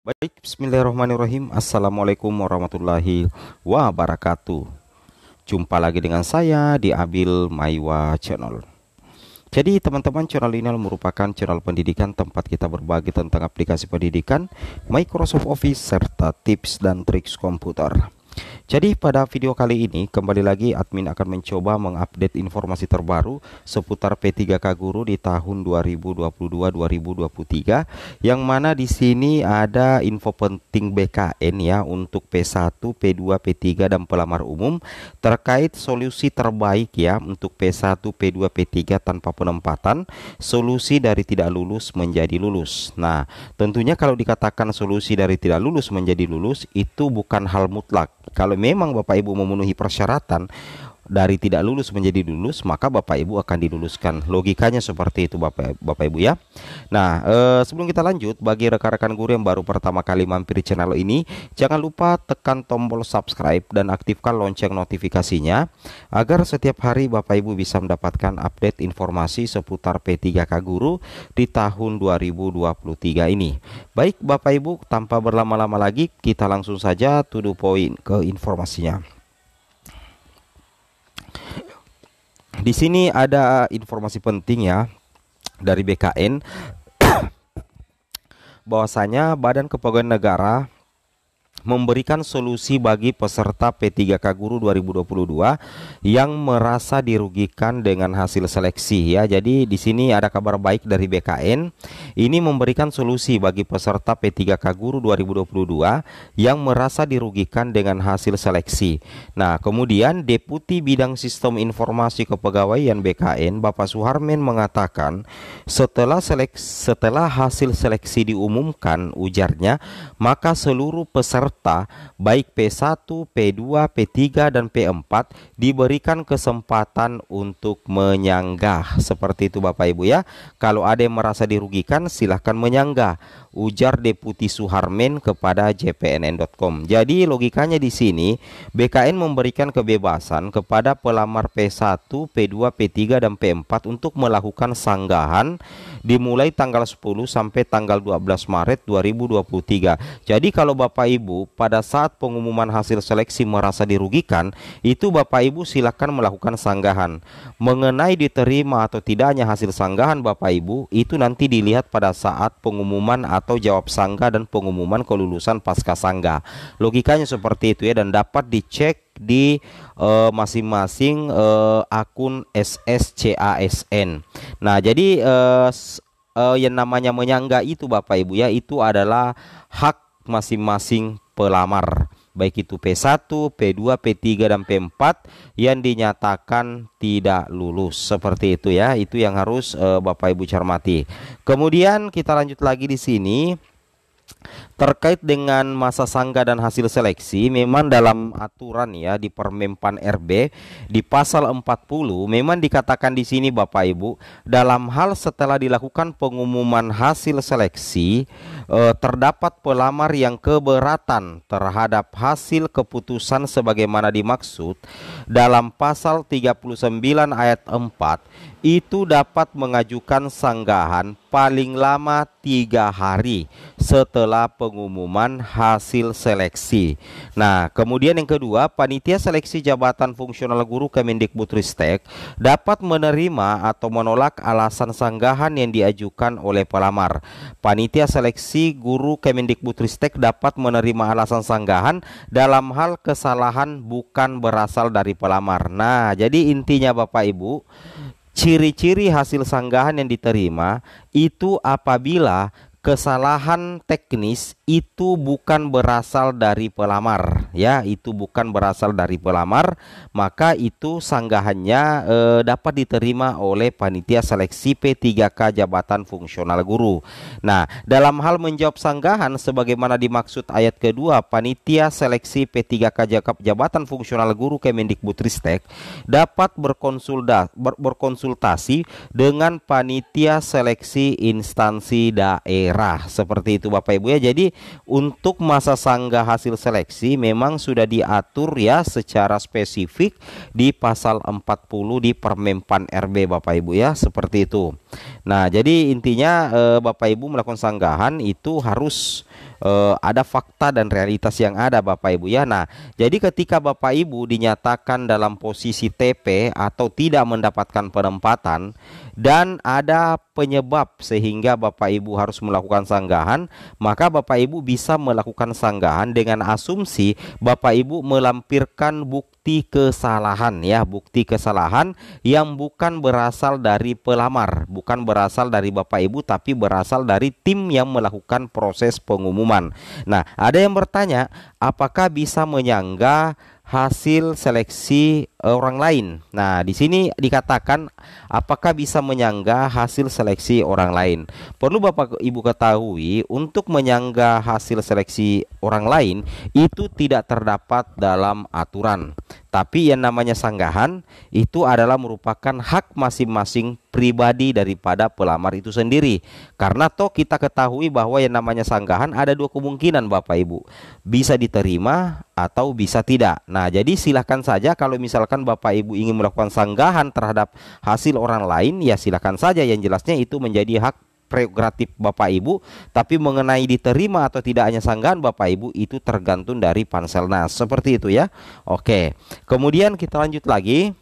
Baik, bismillahirrahmanirrahim. Assalamualaikum warahmatullahi wabarakatuh. Jumpa lagi dengan saya di Abil Maiwa Channel. Jadi teman-teman, channel ini merupakan channel pendidikan tempat kita berbagi tentang aplikasi pendidikan, Microsoft Office, serta tips dan triks komputer. Jadi pada video kali ini kembali lagi admin akan mencoba mengupdate informasi terbaru seputar P3K Guru di tahun 2022-2023, yang mana di sini ada info penting BKN ya untuk P1, P2, P3 dan pelamar umum terkait solusi terbaik ya untuk P1, P2, P3 tanpa penempatan, solusi dari tidak lulus menjadi lulus. Nah, tentunya kalau dikatakan solusi dari tidak lulus menjadi lulus itu bukan hal mutlak. Kalau memang Bapak Ibu memenuhi persyaratan dari tidak lulus menjadi lulus, maka Bapak Ibu akan diluluskan. Logikanya seperti itu Bapak Ibu ya. Nah, sebelum kita lanjut, bagi rekan-rekan guru yang baru pertama kali mampir channel ini, jangan lupa tekan tombol subscribe dan aktifkan lonceng notifikasinya agar setiap hari Bapak Ibu bisa mendapatkan update informasi seputar P3K Guru di tahun 2023 ini. Baik Bapak Ibu, tanpa berlama-lama lagi kita langsung saja to the point ke informasinya. Di sini ada informasi penting ya dari BKN bahwasanya Badan Kepegawaian Negara memberikan solusi bagi peserta P3K Guru 2022 yang merasa dirugikan dengan hasil seleksi ya. Jadi di sini ada kabar baik dari BKN. Ini memberikan solusi bagi peserta P3K Guru 2022 yang merasa dirugikan dengan hasil seleksi. Nah, kemudian Deputi Bidang Sistem Informasi Kepegawaian BKN Bapak Suharmen mengatakan setelah hasil seleksi diumumkan, ujarnya, maka seluruh peserta baik P1, P2, P3 dan P4 diberikan kesempatan untuk menyanggah. Seperti itu Bapak Ibu ya. Kalau ada yang merasa dirugikan silahkan menyanggah, ujar Deputi Suharmen kepada jpnn.com. Jadi logikanya di sini BKN memberikan kebebasan kepada pelamar P1, P2, P3 dan P4 untuk melakukan sanggahan dimulai tanggal 10 sampai tanggal 12 Maret 2023. Jadi kalau Bapak Ibu pada saat pengumuman hasil seleksi merasa dirugikan, itu Bapak Ibu silakan melakukan sanggahan. Mengenai diterima atau tidaknya hasil sanggahan Bapak Ibu, itu nanti dilihat pada saat pengumuman atau jawab sanggah dan pengumuman kelulusan pasca sanggah. Logikanya seperti itu ya, dan dapat dicek di masing-masing akun SSCASN. Nah, jadi yang namanya menyanggah itu Bapak Ibu ya, itu adalah hak masing-masing pelamar, baik itu P1, P2, P3 dan P4 yang dinyatakan tidak lulus. Seperti itu ya, itu yang harus Bapak Ibu cermati. Kemudian kita lanjut lagi di sini. Terkait dengan masa sanggah dan hasil seleksi, memang dalam aturan ya di Permenpan RB di pasal 40 memang dikatakan di sini Bapak Ibu, dalam hal setelah dilakukan pengumuman hasil seleksi terdapat pelamar yang keberatan terhadap hasil keputusan sebagaimana dimaksud dalam pasal 39 ayat 4, itu dapat mengajukan sanggahan paling lama 3 hari setelah pengumuman hasil seleksi. Nah, kemudian yang kedua, panitia seleksi jabatan fungsional guru Kemendikbudristek dapat menerima atau menolak alasan sanggahan yang diajukan oleh pelamar. Panitia seleksi guru Kemendikbudristek dapat menerima alasan sanggahan dalam hal kesalahan bukan berasal dari pelamar. Nah, jadi intinya Bapak Ibu, ciri-ciri hasil sanggahan yang diterima itu apabila kesalahan teknis itu bukan berasal dari pelamar ya, itu bukan berasal dari pelamar, maka itu sanggahannya dapat diterima oleh panitia seleksi P3K jabatan fungsional guru. Nah, dalam hal menjawab sanggahan sebagaimana dimaksud ayat kedua, panitia seleksi P3K jabatan fungsional guru Kemendikbudristek dapat berkonsultasi dengan panitia seleksi instansi daerah. Seperti itu Bapak Ibu ya. Jadi untuk masa sanggah hasil seleksi memang sudah diatur ya secara spesifik di pasal 40 di Permenpan RB Bapak Ibu ya, seperti itu. Nah, jadi intinya Bapak Ibu melakukan sanggahan itu harus ada fakta dan realitas yang ada Bapak Ibu ya. Nah, jadi ketika Bapak Ibu dinyatakan dalam posisi TP atau tidak mendapatkan penempatan dan ada penyebab sehingga Bapak Ibu harus melakukan sanggahan, maka Bapak Ibu bisa melakukan sanggahan dengan asumsi Bapak Ibu melampirkan bukti kesalahan ya, bukti kesalahan yang bukan berasal dari pelamar, bukan berasal dari Bapak Ibu, tapi berasal dari tim yang melakukan proses pengumuman. Nah, ada yang bertanya, apakah bisa menyanggah hasil seleksi orang lain? Nah, di sini dikatakan apakah bisa menyanggah hasil seleksi orang lain. Perlu Bapak Ibu ketahui, untuk menyanggah hasil seleksi orang lain itu tidak terdapat dalam aturan. Tapi yang namanya sanggahan itu adalah merupakan hak masing-masing pribadi daripada pelamar itu sendiri. Karena toh kita ketahui bahwa yang namanya sanggahan ada dua kemungkinan Bapak Ibu. Bisa diterima atau bisa tidak. Nah, jadi silahkan saja kalau misalkan Bapak Ibu ingin melakukan sanggahan terhadap hasil orang lain, ya silahkan saja, yang jelasnya itu menjadi hak prerogatif Bapak Ibu. Tapi mengenai diterima atau tidaknya sanggahan Bapak Ibu itu tergantung dari Panselnas. Seperti itu ya. Oke. Kemudian kita lanjut lagi.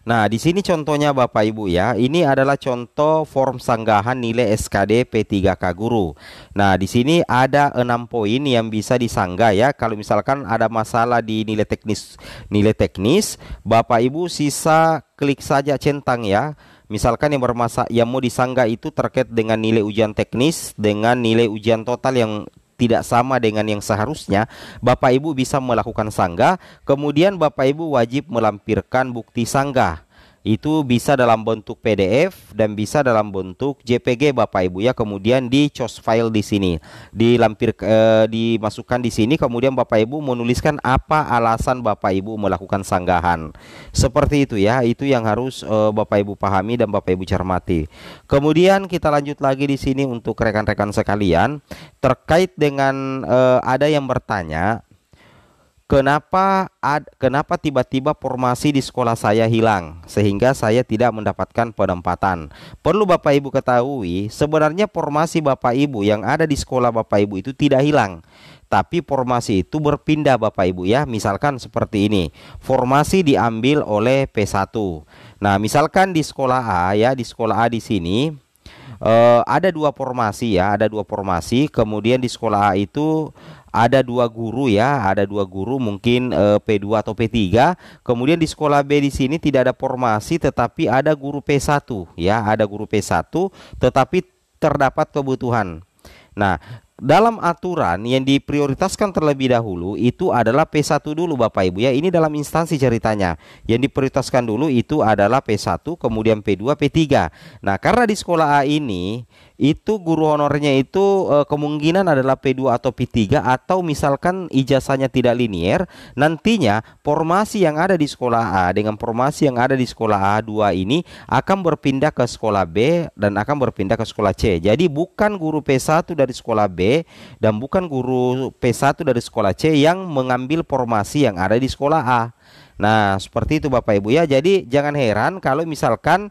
Nah, di sini contohnya Bapak Ibu ya. Ini adalah contoh form sanggahan nilai SKD P3K Guru. Nah, di sini ada 6 poin yang bisa disanggah ya. Kalau misalkan ada masalah di nilai teknis, Bapak Ibu sisa klik saja centang ya. Misalkan yang mau disanggah itu terkait dengan nilai ujian teknis dengan nilai ujian total yang tidak sama dengan yang seharusnya, Bapak Ibu bisa melakukan sanggah. Kemudian Bapak Ibu wajib melampirkan bukti sanggah. Itu bisa dalam bentuk PDF dan bisa dalam bentuk JPG Bapak Ibu ya. Kemudian di choose file di sini, dimasukkan di sini. Kemudian Bapak Ibu menuliskan apa alasan Bapak Ibu melakukan sanggahan. Seperti itu ya. Itu yang harus Bapak Ibu pahami dan Bapak Ibu cermati. Kemudian kita lanjut lagi di sini untuk rekan-rekan sekalian terkait dengan ada yang bertanya, kenapa tiba-tiba formasi di sekolah saya hilang sehingga saya tidak mendapatkan penempatan? Perlu Bapak Ibu ketahui, sebenarnya formasi Bapak Ibu yang ada di sekolah Bapak Ibu itu tidak hilang, tapi formasi itu berpindah Bapak Ibu ya. Misalkan seperti ini, formasi diambil oleh P1. Nah, misalkan di sekolah A ya, di sekolah A di sini ada dua formasi ya, ada dua formasi. Kemudian di sekolah A itu ada dua guru ya, ada dua guru mungkin P2 atau P3. Kemudian di sekolah B di sini tidak ada formasi tetapi ada guru P1 ya, ada guru P1 tetapi terdapat kebutuhan. Nah, dalam aturan yang diprioritaskan terlebih dahulu itu adalah P1 dulu Bapak Ibu ya. Ini dalam instansi ceritanya. Yang diprioritaskan dulu itu adalah P1, kemudian P2, P3. Nah, karena di sekolah A ini itu guru honornya itu kemungkinan adalah P2 atau P3, atau misalkan ijazahnya tidak linier, nantinya formasi yang ada di sekolah A dengan formasi yang ada di sekolah A2 ini akan berpindah ke sekolah B dan akan berpindah ke sekolah C. Jadi bukan guru P1 dari sekolah B dan bukan guru P1 dari sekolah C yang mengambil formasi yang ada di sekolah A. Nah, seperti itu Bapak Ibu ya. Jadi jangan heran kalau misalkan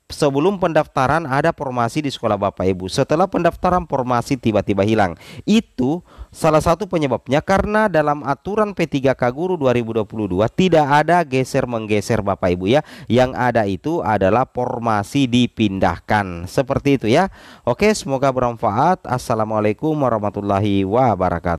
sebelum pendaftaran ada formasi di sekolah Bapak Ibu, setelah pendaftaran formasi tiba-tiba hilang. Itu salah satu penyebabnya karena dalam aturan P3K Guru 2022 tidak ada geser-menggeser Bapak Ibu ya. Yang ada itu adalah formasi dipindahkan. Seperti itu ya. Oke, semoga bermanfaat. Assalamualaikum warahmatullahi wabarakatuh.